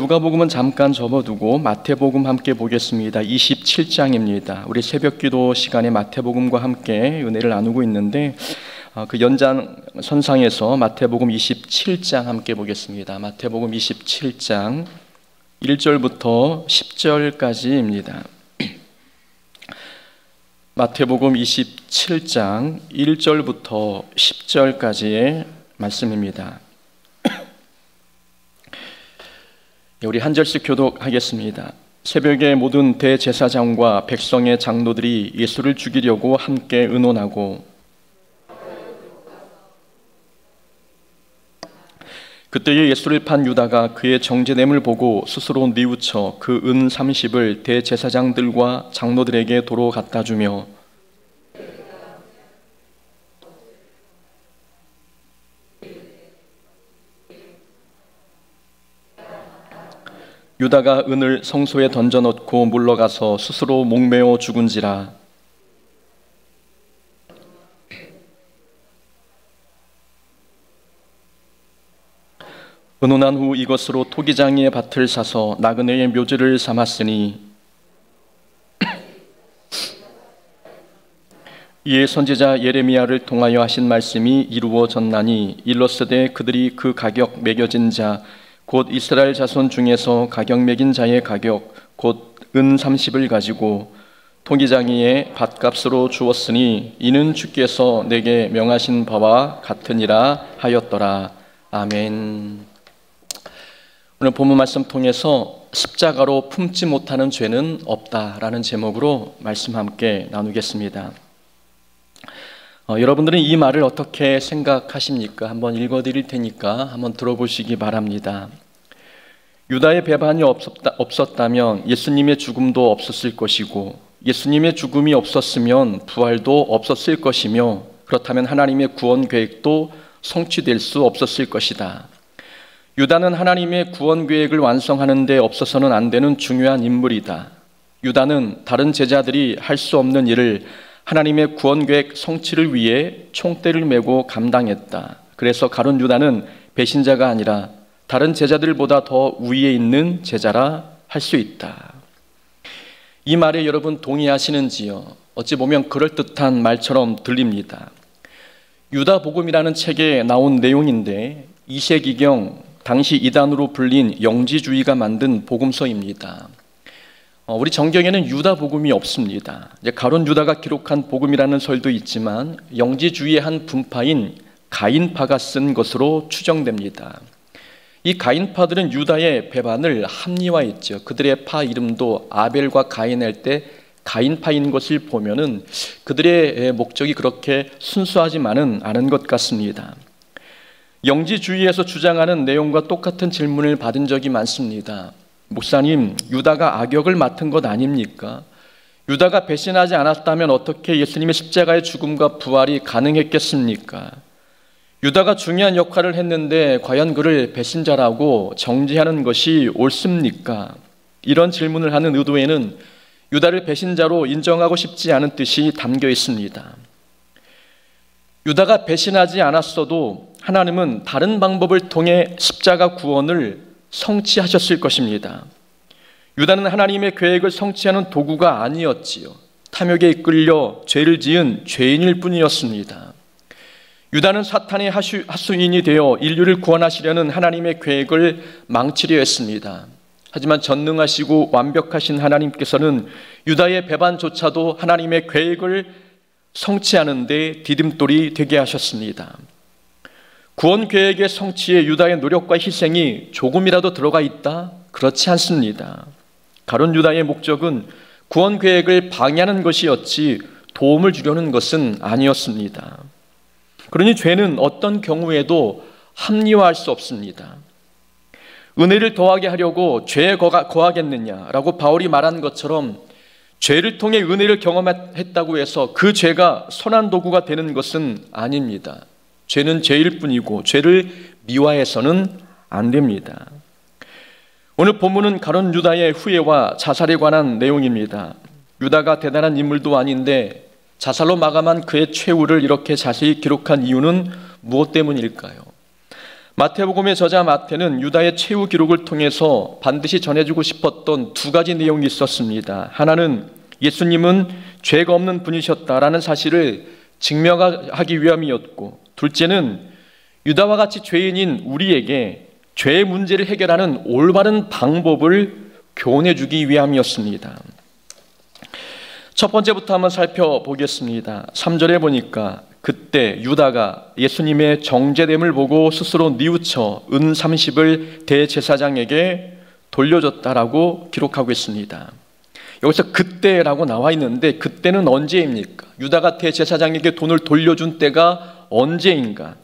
누가복음은 잠깐 접어두고 마태복음 함께 보겠습니다. 27장입니다. 우리 새벽기도 시간에 마태복음과 함께 은혜를 나누고 있는데 그 연장선상에서 마태복음 27장 함께 보겠습니다. 마태복음 27장 1절부터 10절까지입니다. 마태복음 27장 1절부터 10절까지의 말씀입니다. 우리 한 절씩 교독하겠습니다. 새벽에 모든 대제사장과 백성의 장로들이 예수를 죽이려고 함께 의논하고 그때에 예수를 판 유다가 그의 정죄됨을 보고 스스로 뉘우쳐 그 은 30을 대제사장들과 장로들에게 도로 갖다 주며 유다가 은을 성소에 던져넣고 물러가서 스스로 목매어 죽은지라. 의논한 후 이것으로 토기장이의 밭을 사서 나그네의 묘지를 삼았으니 이에 선지자 예레미야를 통하여 하신 말씀이 이루어졌나니 일러스되 그들이 그 가격 매겨진 자 곧 이스라엘 자손 중에서 가격 매긴 자의 가격 곧 은 30을 가지고 토기장이의 밭값으로 주었으니 이는 주께서 내게 명하신 바와 같으니라 하였더라. 아멘. 오늘 본문 말씀 통해서 십자가로 품지 못하는 죄는 없다라는 제목으로 말씀 함께 나누겠습니다. 여러분들은 이 말을 어떻게 생각하십니까? 한번 읽어드릴 테니까 한번 들어보시기 바랍니다. 유다의 배반이 없었다면 예수님의 죽음도 없었을 것이고 예수님의 죽음이 없었으면 부활도 없었을 것이며 그렇다면 하나님의 구원 계획도 성취될 수 없었을 것이다. 유다는 하나님의 구원 계획을 완성하는 데 없어서는 안 되는 중요한 인물이다. 유다는 다른 제자들이 할 수 없는 일을 하나님의 구원 계획 성취를 위해 총대를 메고 감당했다. 그래서 가룟 유다는 배신자가 아니라 다른 제자들보다 더 위에 있는 제자라 할 수 있다. 이 말에 여러분 동의하시는지요? 어찌 보면 그럴듯한 말처럼 들립니다. 유다복음이라는 책에 나온 내용인데 2세기경 당시 이단으로 불린 영지주의가 만든 복음서입니다. 우리 정경에는 유다 복음이 없습니다. 가룟 유다가 기록한 복음이라는 설도 있지만 영지주의의 한 분파인 가인파가 쓴 것으로 추정됩니다. 이 가인파들은 유다의 배반을 합리화했죠. 그들의 파 이름도 아벨과 가인할 때 가인파인 것을 보면은 그들의 목적이 그렇게 순수하지만은 않은 것 같습니다. 영지주의에서 주장하는 내용과 똑같은 질문을 받은 적이 많습니다. 목사님, 유다가 악역을 맡은 것 아닙니까? 유다가 배신하지 않았다면 어떻게 예수님의 십자가의 죽음과 부활이 가능했겠습니까? 유다가 중요한 역할을 했는데 과연 그를 배신자라고 정죄하는 것이 옳습니까? 이런 질문을 하는 의도에는 유다를 배신자로 인정하고 싶지 않은 뜻이 담겨 있습니다. 유다가 배신하지 않았어도 하나님은 다른 방법을 통해 십자가 구원을 성취하셨을 것입니다. 유다는 하나님의 계획을 성취하는 도구가 아니었지요. 탐욕에 이끌려 죄를 지은 죄인일 뿐이었습니다. 유다는 사탄의 하수인이 되어 인류를 구원하시려는 하나님의 계획을 망치려 했습니다. 하지만 전능하시고 완벽하신 하나님께서는 유다의 배반조차도 하나님의 계획을 성취하는 데 디딤돌이 되게 하셨습니다. 구원 계획의 성취에 유다의 노력과 희생이 조금이라도 들어가 있다? 그렇지 않습니다. 가룟 유다의 목적은 구원 계획을 방해하는 것이었지 도움을 주려는 것은 아니었습니다. 그러니 죄는 어떤 경우에도 합리화할 수 없습니다. 은혜를 더하게 하려고 죄에 거하겠느냐라고 바울이 말한 것처럼 죄를 통해 은혜를 경험했다고 해서 그 죄가 선한 도구가 되는 것은 아닙니다. 죄는 죄일 뿐이고 죄를 미화해서는 안 됩니다. 오늘 본문은 가룟 유다의 후회와 자살에 관한 내용입니다. 유다가 대단한 인물도 아닌데 자살로 마감한 그의 최후를 이렇게 자세히 기록한 이유는 무엇 때문일까요? 마태복음의 저자 마태는 유다의 최후 기록을 통해서 반드시 전해주고 싶었던 두 가지 내용이 있었습니다. 하나는 예수님은 죄가 없는 분이셨다라는 사실을 증명하기 위함이었고, 둘째는 유다와 같이 죄인인 우리에게 죄의 문제를 해결하는 올바른 방법을 교훈해 주기 위함이었습니다. 첫 번째부터 한번 살펴보겠습니다. 3절에 보니까 그때 유다가 예수님의 정죄됨을 보고 스스로 뉘우쳐 은 30을 대제사장에게 돌려줬다라고 기록하고 있습니다. 여기서 그때라고 나와 있는데 그때는 언제입니까? 유다가 대제사장에게 돈을 돌려준 때가 언제인가?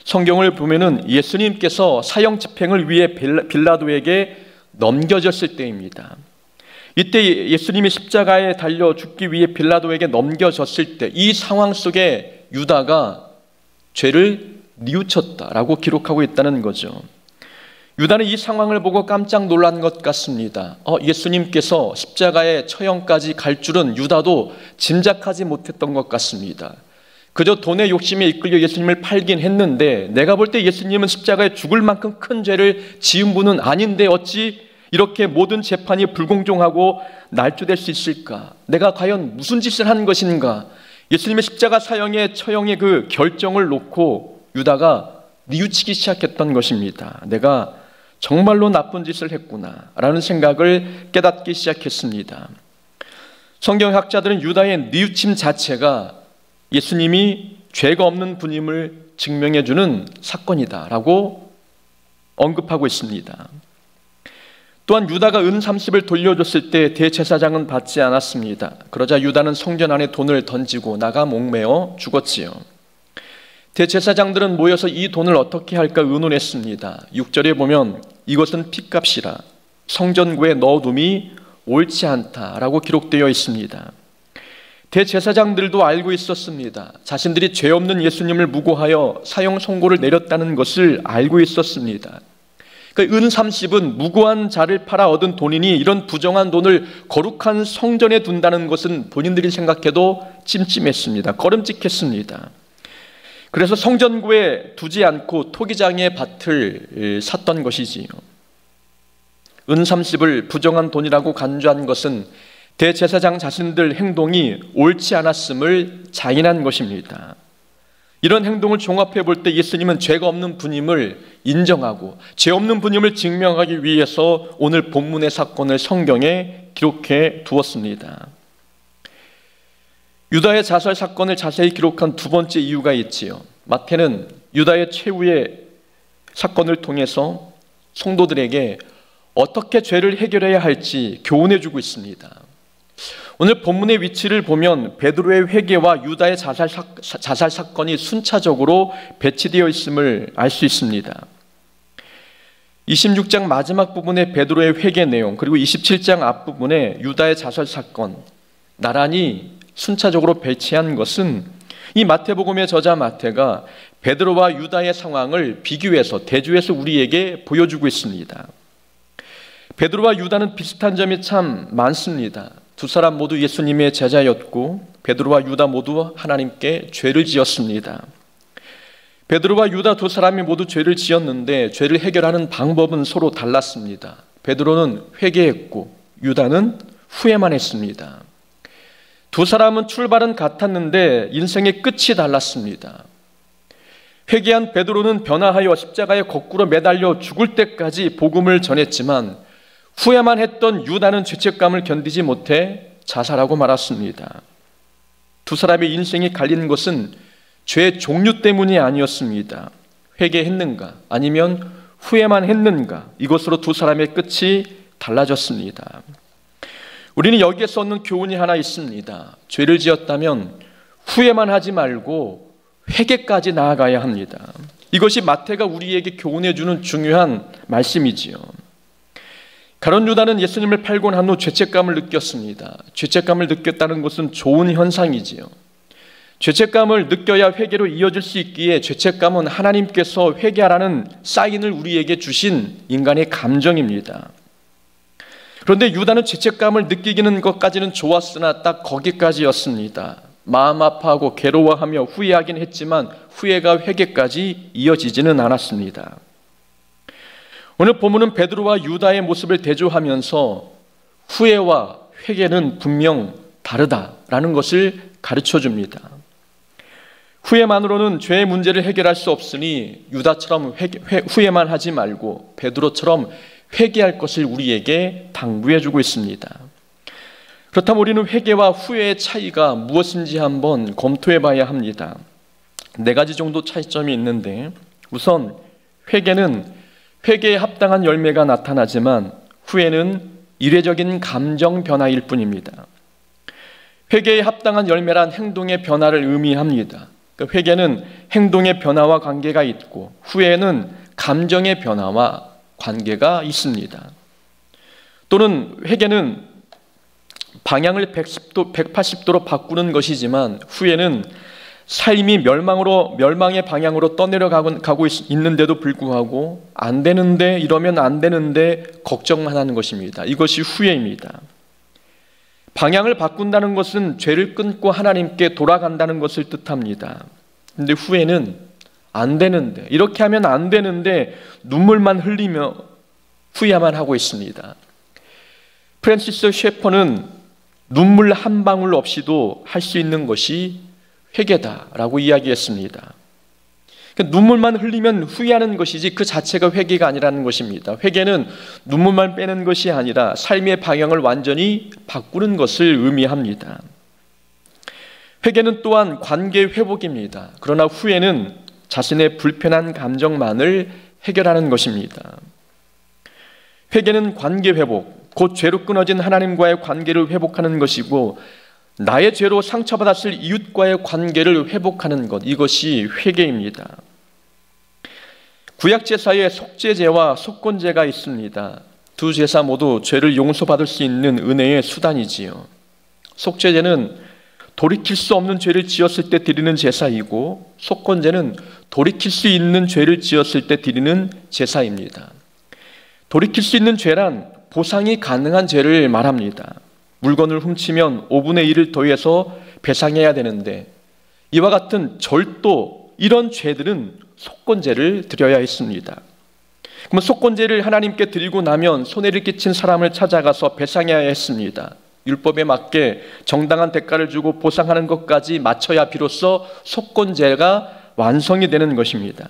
성경을 보면은 예수님께서 사형 집행을 위해 빌라도에게 넘겨졌을 때입니다. 이때 예수님이 십자가에 달려 죽기 위해 빌라도에게 넘겨졌을 때 이 상황 속에 유다가 죄를 뉘우쳤다라고 기록하고 있다는 거죠. 유다는 이 상황을 보고 깜짝 놀란 것 같습니다. 예수님께서 십자가의 처형까지 갈 줄은 유다도 짐작하지 못했던 것 같습니다. 그저 돈의 욕심에 이끌려 예수님을 팔긴 했는데 내가 볼 때 예수님은 십자가에 죽을 만큼 큰 죄를 지은 분은 아닌데 어찌 이렇게 모든 재판이 불공정하고 날조될 수 있을까? 내가 과연 무슨 짓을 한 것인가? 예수님의 십자가 사형의 처형의 그 결정을 놓고 유다가 뉘우치기 시작했던 것입니다. 내가 정말로 나쁜 짓을 했구나 라는 생각을 깨닫기 시작했습니다. 성경학자들은 유다의 뉘우침 자체가 예수님이 죄가 없는 분임을 증명해 주는 사건이다 라고 언급하고 있습니다. 또한 유다가 은 30을 돌려줬을 때 대제사장은 받지 않았습니다. 그러자 유다는 성전 안에 돈을 던지고 나가 목매어 죽었지요. 대제사장들은 모여서 이 돈을 어떻게 할까 의논했습니다. 6절에 보면 이것은 핏값이라 성전구에 넣어둠이 옳지 않다라고 기록되어 있습니다. 대제사장들도 알고 있었습니다. 자신들이 죄 없는 예수님을 무고하여 사형 선고를 내렸다는 것을 알고 있었습니다. 은 30은 무고한 자를 팔아 얻은 돈이니 이런 부정한 돈을 거룩한 성전에 둔다는 것은 본인들이 생각해도 찜찜했습니다. 꺼름직했습니다. 그래서 성전구에 두지 않고 토기장의 밭을 샀던 것이지요. 은 30을 부정한 돈이라고 간주한 것은 대제사장 자신들 행동이 옳지 않았음을 자인한 것입니다. 이런 행동을 종합해 볼 때 예수님은 죄가 없는 분임을 인정하고 죄 없는 분임을 증명하기 위해서 오늘 본문의 사건을 성경에 기록해 두었습니다. 유다의 자살 사건을 자세히 기록한 두 번째 이유가 있지요. 마태는 유다의 최후의 사건을 통해서 성도들에게 어떻게 죄를 해결해야 할지 교훈해 주고 있습니다. 오늘 본문의 위치를 보면 베드로의 회개와 유다의 자살 사건이 순차적으로 배치되어 있음을 알 수 있습니다. 26장 마지막 부분의 베드로의 회개 내용, 그리고 27장 앞부분의 유다의 자살 사건, 나란히 순차적으로 배치한 것은 이 마태복음의 저자 마태가 베드로와 유다의 상황을 비교해서 대조해서 우리에게 보여주고 있습니다. 베드로와 유다는 비슷한 점이 참 많습니다. 두 사람 모두 예수님의 제자였고 베드로와 유다 모두 하나님께 죄를 지었습니다. 베드로와 유다 두 사람이 모두 죄를 지었는데 죄를 해결하는 방법은 서로 달랐습니다. 베드로는 회개했고 유다는 후회만 했습니다. 두 사람은 출발은 같았는데 인생의 끝이 달랐습니다. 회개한 베드로는 변화하여 십자가에 거꾸로 매달려 죽을 때까지 복음을 전했지만 후회만 했던 유다는 죄책감을 견디지 못해 자살하고 말았습니다. 두 사람의 인생이 갈린 것은 죄의 종류 때문이 아니었습니다. 회개했는가 아니면 후회만 했는가, 이것으로 두 사람의 끝이 달라졌습니다. 우리는 여기에서 얻는 교훈이 하나 있습니다. 죄를 지었다면 후회만 하지 말고 회개까지 나아가야 합니다. 이것이 마태가 우리에게 교훈해 주는 중요한 말씀이지요. 가룟 유다는 예수님을 팔고 난 후 죄책감을 느꼈습니다. 죄책감을 느꼈다는 것은 좋은 현상이지요. 죄책감을 느껴야 회개로 이어질 수 있기에 죄책감은 하나님께서 회개하라는 사인을 우리에게 주신 인간의 감정입니다. 그런데 유다는 죄책감을 느끼기는 것까지는 좋았으나 딱 거기까지였습니다. 마음 아파하고 괴로워하며 후회하긴 했지만 후회가 회개까지 이어지지는 않았습니다. 오늘 본문은 베드로와 유다의 모습을 대조하면서 후회와 회개는 분명 다르다라는 것을 가르쳐 줍니다. 후회만으로는 죄의 문제를 해결할 수 없으니 유다처럼 후회만 하지 말고 베드로처럼 회개할 것을 우리에게 당부해 주고 있습니다. 그렇다면 우리는 회개와 후회의 차이가 무엇인지 한번 검토해 봐야 합니다. 4가지 정도 차이점이 있는데, 우선 회개는 회개에 합당한 열매가 나타나지만 후회는 이례적인 감정 변화일 뿐입니다. 회개에 합당한 열매란 행동의 변화를 의미합니다. 회개는 행동의 변화와 관계가 있고 후회는 감정의 변화와 관계가 있습니다. 또는 회개는 방향을 180도로 바꾸는 것이지만 후회는 삶이 멸망의 방향으로 떠내려가고 있는데도 불구하고 안 되는데, 이러면 안 되는데 걱정만 하는 것입니다. 이것이 후회입니다. 방향을 바꾼다는 것은 죄를 끊고 하나님께 돌아간다는 것을 뜻합니다. 근데 후회는 안 되는데, 이렇게 하면 안 되는데 눈물만 흘리며 후회만 하고 있습니다. 프랜시스 셰퍼는 눈물 한 방울 없이도 할 수 있는 것이 회개다라고 이야기했습니다. 눈물만 흘리면 후회하는 것이지 그 자체가 회개가 아니라는 것입니다. 회개는 눈물만 빼는 것이 아니라 삶의 방향을 완전히 바꾸는 것을 의미합니다. 회개는 또한 관계 회복입니다. 그러나 후회는 자신의 불편한 감정만을 해결하는 것입니다. 회개는 관계 회복, 곧 죄로 끊어진 하나님과의 관계를 회복하는 것이고, 나의 죄로 상처받았을 이웃과의 관계를 회복하는 것, 이것이 회개입니다. 구약 제사에 속죄제와 속건제가 있습니다. 두 제사 모두 죄를 용서받을 수 있는 은혜의 수단이지요. 속죄제는 돌이킬 수 없는 죄를 지었을 때 드리는 제사이고, 속건제는 돌이킬 수 있는 죄를 지었을 때 드리는 제사입니다. 돌이킬 수 있는 죄란 보상이 가능한 죄를 말합니다. 물건을 훔치면 5분의 1을 더해서 배상해야 되는데, 이와 같은 절도, 이런 죄들은 속건제를 드려야 했습니다. 그러면 속건제를 하나님께 드리고 나면 손해를 끼친 사람을 찾아가서 배상해야 했습니다. 율법에 맞게 정당한 대가를 주고 보상하는 것까지 마쳐야 비로소 속건제가 완성이 되는 것입니다.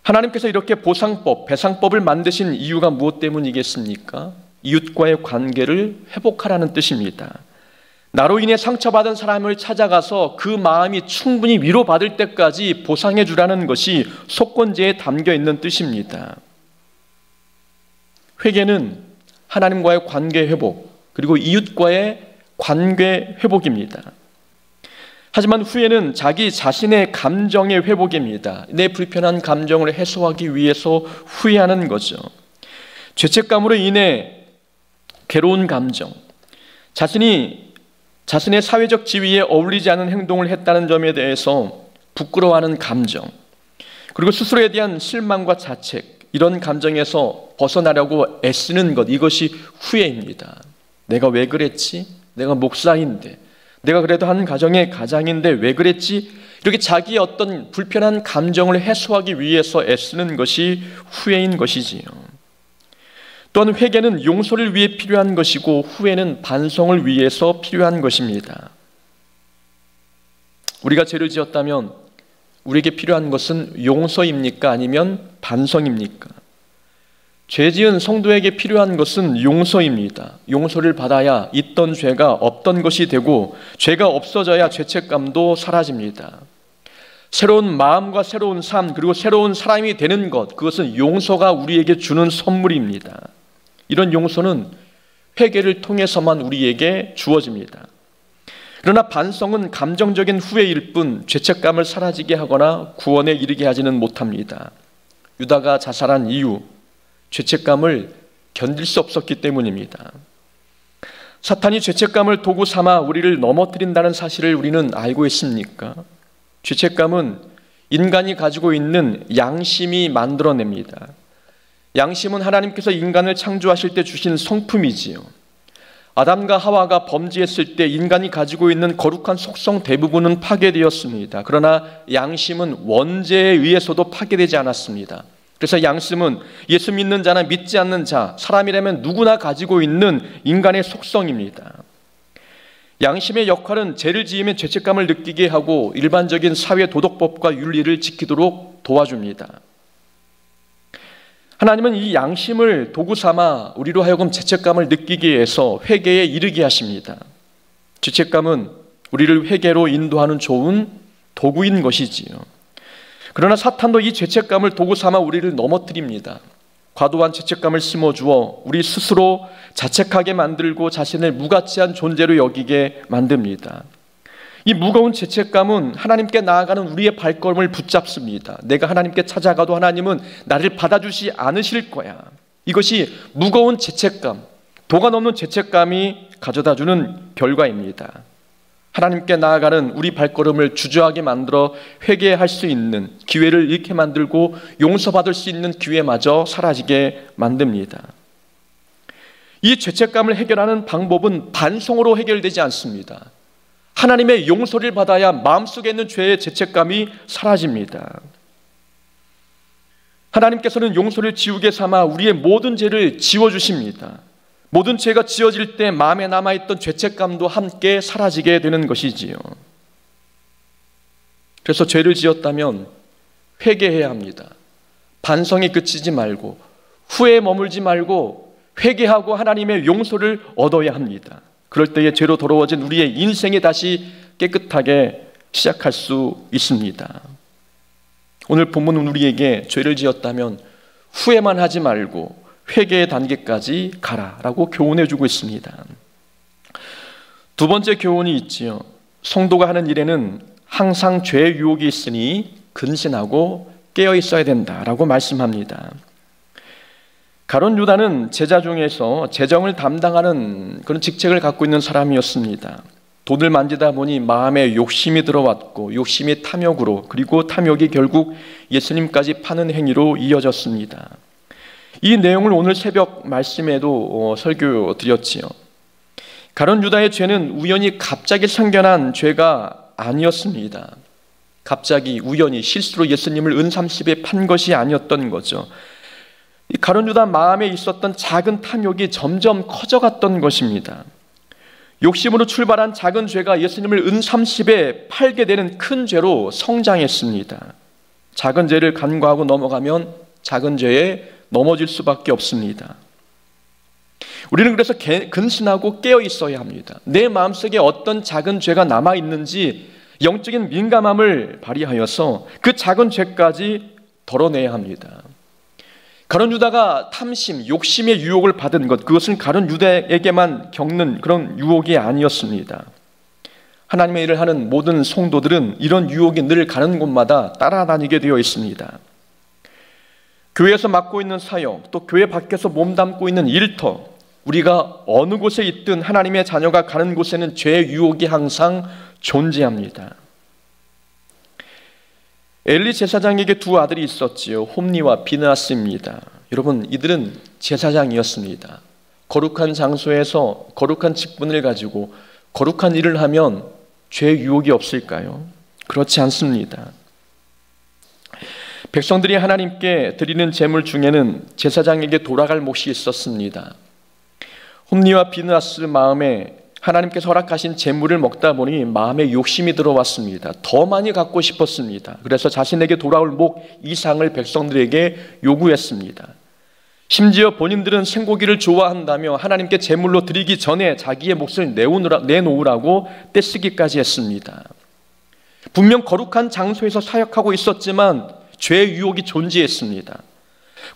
하나님께서 이렇게 보상법, 배상법을 만드신 이유가 무엇 때문이겠습니까? 이웃과의 관계를 회복하라는 뜻입니다. 나로 인해 상처받은 사람을 찾아가서 그 마음이 충분히 위로받을 때까지 보상해 주라는 것이 속건제에 담겨 있는 뜻입니다. 회개는 하나님과의 관계 회복, 그리고 이웃과의 관계 회복입니다. 하지만 후회는 자기 자신의 감정의 회복입니다. 내 불편한 감정을 해소하기 위해서 후회하는 거죠. 죄책감으로 인해 괴로운 감정, 자신의 사회적 지위에 어울리지 않은 행동을 했다는 점에 대해서 부끄러워하는 감정, 그리고 스스로에 대한 실망과 자책, 이런 감정에서 벗어나려고 애쓰는 것, 이것이 후회입니다. 내가 왜 그랬지? 내가 목사인데, 내가 그래도 한 가정의 가장인데 왜 그랬지? 이렇게 자기의 어떤 불편한 감정을 해소하기 위해서 애쓰는 것이 후회인 것이지요. 또한 회개는 용서를 위해 필요한 것이고, 후회는 반성을 위해서 필요한 것입니다. 우리가 죄를 지었다면 우리에게 필요한 것은 용서입니까? 아니면 반성입니까? 죄 지은 성도에게 필요한 것은 용서입니다. 용서를 받아야 있던 죄가 없던 것이 되고, 죄가 없어져야 죄책감도 사라집니다. 새로운 마음과 새로운 삶, 그리고 새로운 사람이 되는 것, 그것은 용서가 우리에게 주는 선물입니다. 이런 용서는 회개를 통해서만 우리에게 주어집니다. 그러나 반성은 감정적인 후회일 뿐 죄책감을 사라지게 하거나 구원에 이르게 하지는 못합니다. 유다가 자살한 이유, 죄책감을 견딜 수 없었기 때문입니다. 사탄이 죄책감을 도구 삼아 우리를 넘어뜨린다는 사실을 우리는 알고 있습니까? 죄책감은 인간이 가지고 있는 양심이 만들어냅니다. 양심은 하나님께서 인간을 창조하실 때 주신 성품이지요. 아담과 하와가 범죄했을 때 인간이 가지고 있는 거룩한 속성 대부분은 파괴되었습니다. 그러나 양심은 원죄에 의해서도 파괴되지 않았습니다. 그래서 양심은 예수 믿는 자나 믿지 않는 자, 사람이라면 누구나 가지고 있는 인간의 속성입니다. 양심의 역할은 죄를 지으면 죄책감을 느끼게 하고 일반적인 사회 도덕법과 윤리를 지키도록 도와줍니다. 하나님은 이 양심을 도구 삼아 우리로 하여금 죄책감을 느끼게 해서 회개에 이르게 하십니다. 죄책감은 우리를 회개로 인도하는 좋은 도구인 것이지요. 그러나 사탄도 이 죄책감을 도구 삼아 우리를 넘어뜨립니다. 과도한 죄책감을 심어주어 우리 스스로 자책하게 만들고 자신을 무가치한 존재로 여기게 만듭니다. 이 무거운 죄책감은 하나님께 나아가는 우리의 발걸음을 붙잡습니다. 내가 하나님께 찾아가도 하나님은 나를 받아주지 않으실 거야. 이것이 무거운 죄책감, 도가 넘는 죄책감이 가져다주는 결과입니다. 하나님께 나아가는 우리 발걸음을 주저하게 만들어 회개할 수 있는 기회를 잃게 만들고 용서받을 수 있는 기회마저 사라지게 만듭니다. 이 죄책감을 해결하는 방법은 반성으로 해결되지 않습니다. 하나님의 용서를 받아야 마음속에 있는 죄의 죄책감이 사라집니다. 하나님께서는 용서를 지우개 삼아 우리의 모든 죄를 지워주십니다. 모든 죄가 지어질 때 마음에 남아있던 죄책감도 함께 사라지게 되는 것이지요. 그래서 죄를 지었다면 회개해야 합니다. 반성에 그치지 말고 후회에 머물지 말고 회개하고 하나님의 용서를 얻어야 합니다. 그럴 때에 죄로 더러워진 우리의 인생이 다시 깨끗하게 시작할 수 있습니다. 오늘 본문은 우리에게 죄를 지었다면 후회만 하지 말고 회개의 단계까지 가라라고 교훈해 주고 있습니다. 두 번째 교훈이 있지요. 성도가 하는 일에는 항상 죄의 유혹이 있으니 근신하고 깨어 있어야 된다라고 말씀합니다. 가룟 유다는 제자 중에서 재정을 담당하는 그런 직책을 갖고 있는 사람이었습니다. 돈을 만지다 보니 마음에 욕심이 들어왔고 욕심이 탐욕으로, 그리고 탐욕이 결국 예수님까지 파는 행위로 이어졌습니다. 이 내용을 오늘 새벽 말씀에도 설교 드렸지요. 가룟 유다의 죄는 우연히 갑자기 생겨난 죄가 아니었습니다. 갑자기 우연히 실수로 예수님을 은30에 판 것이 아니었던 거죠. 이 가룟 유다 마음에 있었던 작은 탐욕이 점점 커져갔던 것입니다. 욕심으로 출발한 작은 죄가 예수님을 은30에 팔게 되는 큰 죄로 성장했습니다. 작은 죄를 간과하고 넘어가면 작은 죄에 넘어질 수밖에 없습니다. 우리는 그래서 근신하고 깨어 있어야 합니다. 내 마음속에 어떤 작은 죄가 남아있는지 영적인 민감함을 발휘하여서 그 작은 죄까지 덜어내야 합니다. 가룟 유다가 탐심, 욕심의 유혹을 받은 것, 그것은 가룟 유다에게만 겪는 그런 유혹이 아니었습니다. 하나님의 일을 하는 모든 성도들은 이런 유혹이 늘 가는 곳마다 따라다니게 되어 있습니다. 교회에서 맡고 있는 사역, 또 교회 밖에서 몸담고 있는 일터, 우리가 어느 곳에 있든 하나님의 자녀가 가는 곳에는 죄의 유혹이 항상 존재합니다. 엘리 제사장에게 두 아들이 있었지요. 홈니와 비느하스입니다. 여러분, 이들은 제사장이었습니다. 거룩한 장소에서 거룩한 직분을 가지고 거룩한 일을 하면 죄의 유혹이 없을까요? 그렇지 않습니다. 백성들이 하나님께 드리는 제물 중에는 제사장에게 돌아갈 몫이 있었습니다. 홈니와 비느하스 마음에 하나님께서 허락하신 제물을 먹다 보니 마음에 욕심이 들어왔습니다. 더 많이 갖고 싶었습니다. 그래서 자신에게 돌아올 목 이상을 백성들에게 요구했습니다. 심지어 본인들은 생고기를 좋아한다며 하나님께 제물로 드리기 전에 자기의 몫을 내놓으라고 떼쓰기까지 했습니다. 분명 거룩한 장소에서 사역하고 있었지만 죄의 유혹이 존재했습니다.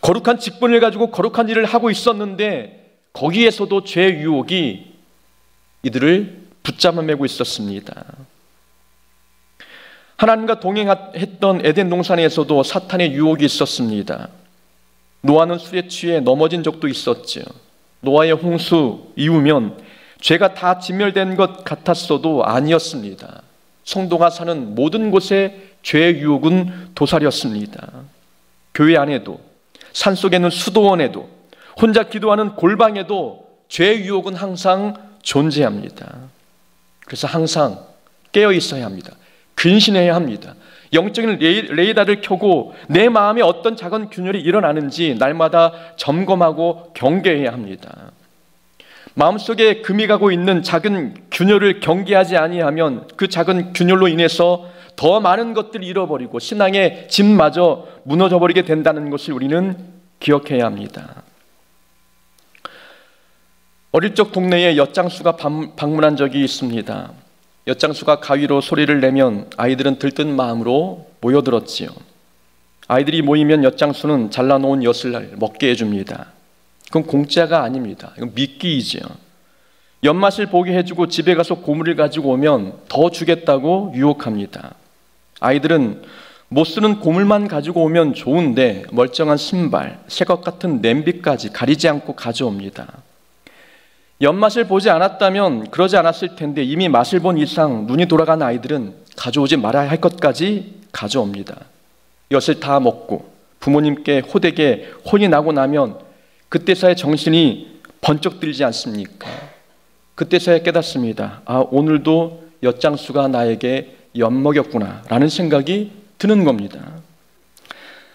거룩한 직분을 가지고 거룩한 일을 하고 있었는데 거기에서도 죄의 유혹이 이들을 붙잡아매고 있었습니다. 하나님과 동행했던 에덴 동산에서도 사탄의 유혹이 있었습니다. 노아는 술에 취해 넘어진 적도 있었죠. 노아의 홍수 이후면 죄가 다 진멸된 것 같았어도 아니었습니다. 성도가 사는 모든 곳에 죄의 유혹은 도사렸습니다. 교회 안에도, 산속에 있는 수도원에도, 혼자 기도하는 골방에도 죄의 유혹은 항상 존재합니다. 그래서 항상 깨어 있어야 합니다. 근신해야 합니다. 영적인 레이더를 켜고 내 마음에 어떤 작은 균열이 일어나는지 날마다 점검하고 경계해야 합니다. 마음속에 금이 가고 있는 작은 균열을 경계하지 아니하면 그 작은 균열로 인해서 더 많은 것들을 잃어버리고 신앙의 집마저 무너져버리게 된다는 것을 우리는 기억해야 합니다. 어릴 적 동네에 엿장수가 방문한 적이 있습니다. 엿장수가 가위로 소리를 내면 아이들은 들뜬 마음으로 모여들었지요. 아이들이 모이면 엿장수는 잘라놓은 엿을 먹게 해줍니다. 그건 공짜가 아닙니다. 이건 미끼이죠. 엿맛을 보게 해주고 집에 가서 고물을 가지고 오면 더 주겠다고 유혹합니다. 아이들은 못 쓰는 고물만 가지고 오면 좋은데 멀쩡한 신발, 새것 같은 냄비까지 가리지 않고 가져옵니다. 엿맛을 보지 않았다면 그러지 않았을 텐데 이미 맛을 본 이상 눈이 돌아간 아이들은 가져오지 말아야 할 것까지 가져옵니다. 엿을 다 먹고 부모님께 호되게 혼이 나고 나면 그때서야 정신이 번쩍 들지 않습니까? 그때서야 깨닫습니다. 아, 오늘도 엿장수가 나에게 엿먹였구나 라는 생각이 드는 겁니다.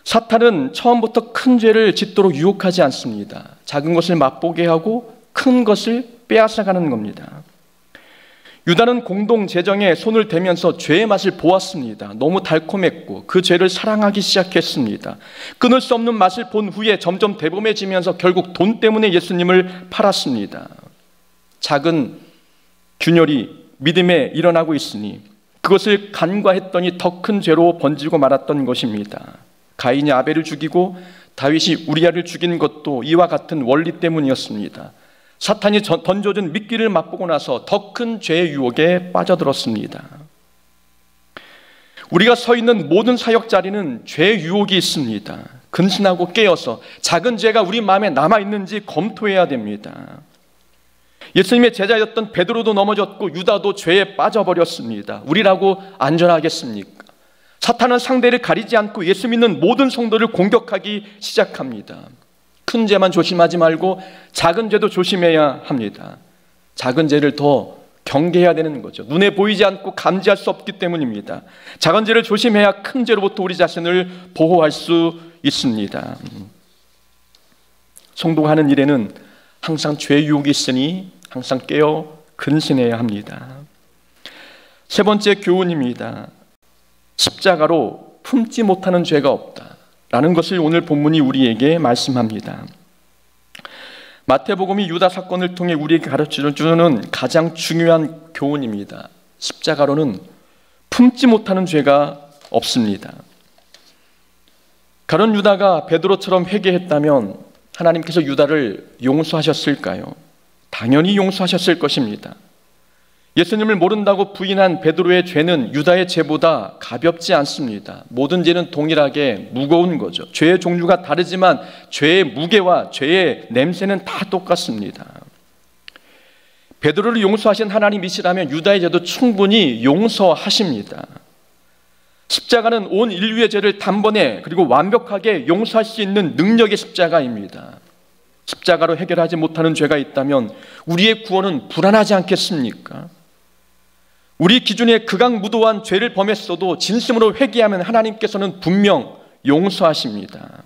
사탄은 처음부터 큰 죄를 짓도록 유혹하지 않습니다. 작은 것을 맛보게 하고 큰 것을 빼앗아가는 겁니다. 유다는 공동 재정에 손을 대면서 죄의 맛을 보았습니다. 너무 달콤했고 그 죄를 사랑하기 시작했습니다. 끊을 수 없는 맛을 본 후에 점점 대범해지면서 결국 돈 때문에 예수님을 팔았습니다. 작은 균열이 믿음에 일어나고 있으니 그것을 간과했더니 더 큰 죄로 번지고 말았던 것입니다. 가인이 아벨을 죽이고 다윗이 우리아를 죽인 것도 이와 같은 원리 때문이었습니다. 사탄이 던져준 미끼를 맛보고 나서 더 큰 죄의 유혹에 빠져들었습니다. 우리가 서 있는 모든 사역 자리는 죄의 유혹이 있습니다. 근신하고 깨어서 작은 죄가 우리 마음에 남아있는지 검토해야 됩니다. 예수님의 제자였던 베드로도 넘어졌고 유다도 죄에 빠져버렸습니다. 우리라고 안전하겠습니까? 사탄은 상대를 가리지 않고 예수 믿는 모든 성도를 공격하기 시작합니다. 큰 죄만 조심하지 말고 작은 죄도 조심해야 합니다. 작은 죄를 더 경계해야 되는 거죠. 눈에 보이지 않고 감지할 수 없기 때문입니다. 작은 죄를 조심해야 큰 죄로부터 우리 자신을 보호할 수 있습니다. 성도가 하는 일에는 항상 죄의 유혹이 있으니 항상 깨어 근신해야 합니다. 세 번째 교훈입니다. 십자가로 품지 못하는 죄가 없다 라는 것을 오늘 본문이 우리에게 말씀합니다. 마태복음이 유다 사건을 통해 우리에게 가르쳐주는 가장 중요한 교훈입니다. 십자가로는 품지 못하는 죄가 없습니다. 가룟 유다가 베드로처럼 회개했다면 하나님께서 유다를 용서하셨을까요? 당연히 용서하셨을 것입니다. 예수님을 모른다고 부인한 베드로의 죄는 유다의 죄보다 가볍지 않습니다. 모든 죄는 동일하게 무거운 거죠. 죄의 종류가 다르지만 죄의 무게와 죄의 냄새는 다 똑같습니다. 베드로를 용서하신 하나님이시라면 유다의 죄도 충분히 용서하십니다. 십자가는 온 인류의 죄를 단번에 그리고 완벽하게 용서할 수 있는 능력의 십자가입니다. 십자가로 해결하지 못하는 죄가 있다면 우리의 구원은 불안하지 않겠습니까? 우리 기준에 극악무도한 죄를 범했어도 진심으로 회개하면 하나님께서는 분명 용서하십니다.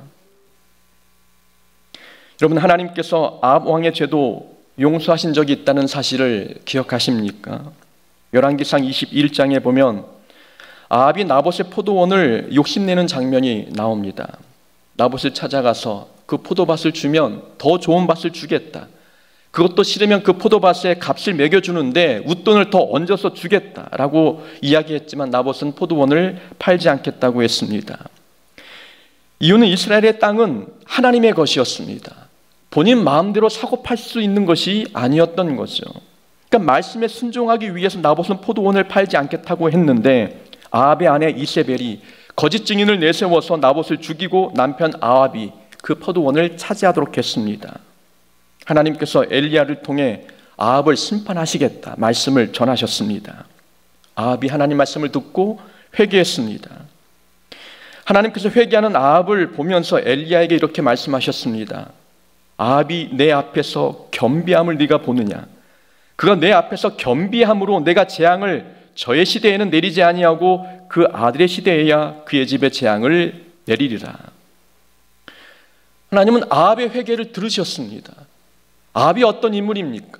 여러분, 하나님께서 아합 왕의 죄도 용서하신 적이 있다는 사실을 기억하십니까? 열왕기상 21장에 보면 아합이 나봇의 포도원을 욕심내는 장면이 나옵니다. 나봇을 찾아가서 그 포도밭을 주면 더 좋은 밭을 주겠다. 그것도 싫으면 그 포도밭에 값을 매겨주는데 웃돈을 더 얹어서 주겠다라고 이야기했지만 나봇은 포도원을 팔지 않겠다고 했습니다. 이유는 이스라엘의 땅은 하나님의 것이었습니다. 본인 마음대로 사고 팔 수 있는 것이 아니었던 거죠. 그러니까 말씀에 순종하기 위해서 나봇은 포도원을 팔지 않겠다고 했는데 아합의 아내 이세벨이 거짓 증인을 내세워서 나봇을 죽이고 남편 아합이 그 포도원을 차지하도록 했습니다. 하나님께서 엘리야를 통해 아합을 심판하시겠다 말씀을 전하셨습니다. 아합이 하나님 말씀을 듣고 회개했습니다. 하나님께서 회개하는 아합을 보면서 엘리야에게 이렇게 말씀하셨습니다. 아합이 내 앞에서 겸비함을 네가 보느냐? 그가 내 앞에서 겸비함으로 내가 재앙을 저의 시대에는 내리지 아니하고 그 아들의 시대에야 그의 집에 재앙을 내리리라. 하나님은 아합의 회개를 들으셨습니다. 아합이 어떤 인물입니까?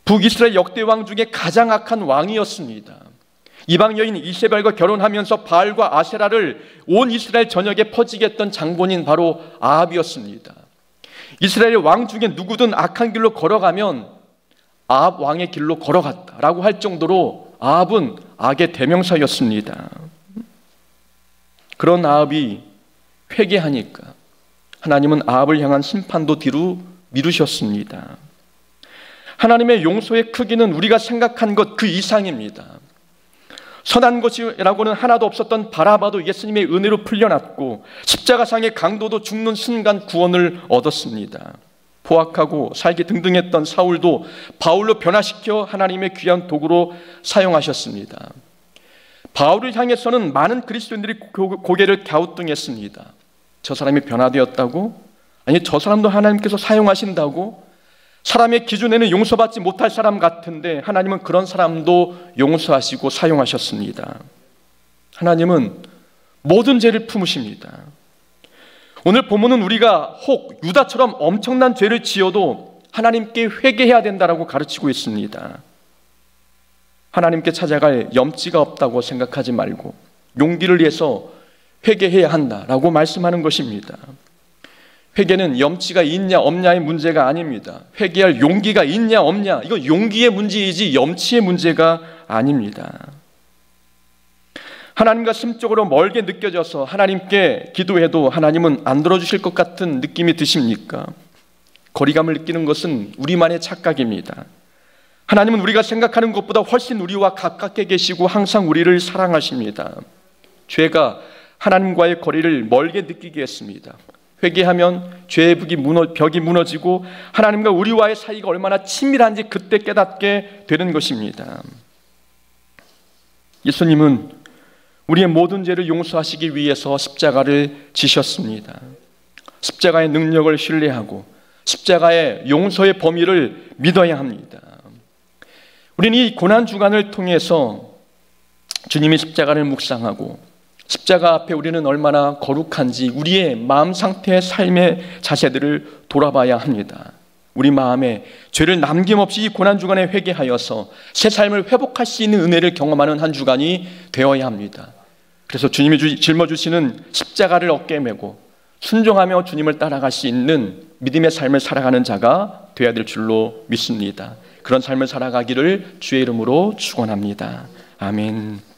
북이스라엘 역대 왕 중에 가장 악한 왕이었습니다. 이방 여인 이세벨과 결혼하면서 바알과 아세라를 온 이스라엘 전역에 퍼지게 했던 장본인 바로 아합이었습니다. 이스라엘 왕 중에 누구든 악한 길로 걸어가면 아합 왕의 길로 걸어갔다라고 할 정도로 아합은 악의 대명사였습니다. 그런 아합이 회개하니까 하나님은 아합을 향한 심판도 뒤로 미루셨습니다. 하나님의 용서의 크기는 우리가 생각한 것 그 이상입니다. 선한 것이라고는 하나도 없었던 바라바도 예수님의 은혜로 풀려났고 십자가상의 강도도 죽는 순간 구원을 얻었습니다. 포악하고 살기 등등했던 사울도 바울로 변화시켜 하나님의 귀한 도구로 사용하셨습니다. 바울을 향해서는 많은 그리스도인들이 고개를 갸우뚱했습니다. 저 사람이 변화되었다고? 아니, 저 사람도 하나님께서 사용하신다고? 사람의 기준에는 용서받지 못할 사람 같은데 하나님은 그런 사람도 용서하시고 사용하셨습니다. 하나님은 모든 죄를 품으십니다. 오늘 본문은 우리가 혹 유다처럼 엄청난 죄를 지어도 하나님께 회개해야 된다고 가르치고 있습니다. 하나님께 찾아갈 염치가 없다고 생각하지 말고 용기를 내서 회개해야 한다라고 말씀하는 것입니다. 회개는 염치가 있냐 없냐의 문제가 아닙니다. 회개할 용기가 있냐 없냐, 이건 용기의 문제이지 염치의 문제가 아닙니다. 하나님과 심적으로 멀게 느껴져서 하나님께 기도해도 하나님은 안 들어주실 것 같은 느낌이 드십니까? 거리감을 느끼는 것은 우리만의 착각입니다. 하나님은 우리가 생각하는 것보다 훨씬 우리와 가깝게 계시고 항상 우리를 사랑하십니다. 죄가 하나님과의 거리를 멀게 느끼게 했습니다. 회개하면 죄의 벽이 무너지고 하나님과 우리와의 사이가 얼마나 친밀한지 그때 깨닫게 되는 것입니다. 예수님은 우리의 모든 죄를 용서하시기 위해서 십자가를 지셨습니다. 십자가의 능력을 신뢰하고 십자가의 용서의 범위를 믿어야 합니다. 우리는 이 고난주간을 통해서 주님이 십자가를 묵상하고 십자가 앞에 우리는 얼마나 거룩한지 우리의 마음 상태의 삶의 자세들을 돌아봐야 합니다. 우리 마음에 죄를 남김없이 이 고난주간에 회개하여서 새 삶을 회복할 수 있는 은혜를 경험하는 한 주간이 되어야 합니다. 그래서 주님이 짊어주시는 십자가를 어깨에 메고 순종하며 주님을 따라갈 수 있는 믿음의 삶을 살아가는 자가 되어야 될 줄로 믿습니다. 그런 삶을 살아가기를 주의 이름으로 축원합니다. 아멘.